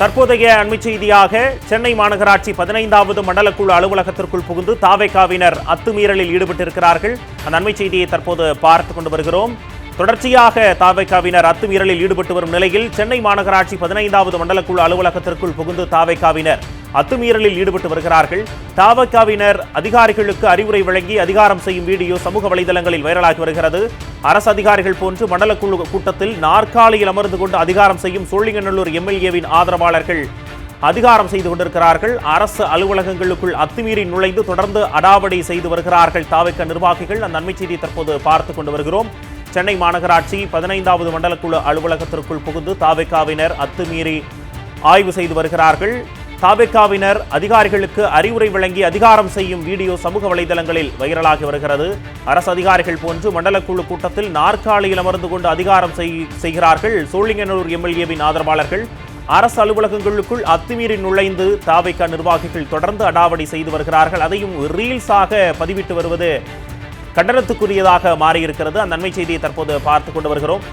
தற்போதைய அண்மை செய்தியாக சென்னை மாநகராட்சி 15வது மண்டலக்குழு அலுவலகத்திற்குள் புகுந்து தாவேகாவினர் அத்துமீறலில் ஈடுபட்டிருக்கிறார்கள். அந்த அண்மை செய்தியை தற்போது பார்த்துக் கொண்டு வருகிறோம். தொடர்ச்சியாக தாவேகாவினர் அத்துமீறலில் ஈடுபட்டு வரும் நிலையில் சென்னை மாநகராட்சி 15வது மண்டலக்குழு அலுவலகத்திற்குள் புகுந்து தாவேகாவினர் அத்துமீறலில் ஈடுபட்டு வருகிறார்கள். தாவேகாவினர் அதிகாரிகளுக்கு அறிவுரை வழங்கி அதிகாரம் செய்யும் வீடியோ சமூக வலைதளங்களில் வைரலாகி வருகிறது. அரசு அதிகாரிகள் போன்று மண்டலக்குழு கூட்டத்தில் நாற்காலியில் அமர்ந்து கொண்டு அதிகாரம் செய்யும் சோழிங்கநல்லூர் எம்எல்ஏவின் ஆதரவாளர்கள் அதிகாரம் செய்து கொண்டிருக்கிறார்கள். அரசு அலுவலகங்களுக்குள் அத்துமீறி நுழைந்து தொடர்ந்து அடாவடி செய்து வருகிறார்கள் தாவேகா நிர்வாகிகள். அந்த நன்மை செய்தியை தற்போது பார்த்துக் கொண்டு வருகிறோம். சென்னை மாநகராட்சி 15வது மண்டலக்குழு அலுவலகத்திற்குள் புகுந்து தாவேகாவினர் அத்துமீறி ஆய்வு செய்து வருகிறார்கள். தாவேகாவினர் அதிகாரிகளுக்கு அறிவுரை வழங்கி அதிகாரம் செய்யும் வீடியோ சமூக வலைதளங்களில் வைரலாகி வருகிறது. அரசு அதிகாரிகள் போன்று மண்டலக்குழு கூட்டத்தில் நாற்காலியில் அமர்ந்து கொண்டு அதிகாரம் செய்கிறார்கள் சோழிங்கநல்லூர் எம்எல்ஏவின் ஆதரவாளர்கள். அரசு அலுவலகங்களுக்குள் அத்துமீறி நுழைந்து தாவேகா நிர்வாகிகள் தொடர்ந்து அடாவடி செய்து வருகிறார்கள். அதையும் ரீல்ஸாக பதிவிட்டு வருவது கண்டனத்துக்குரியதாக மாறியிருக்கிறது. அந்த நன்மை செய்தியை தற்போது பார்த்துக் கொண்டு வருகிறோம்.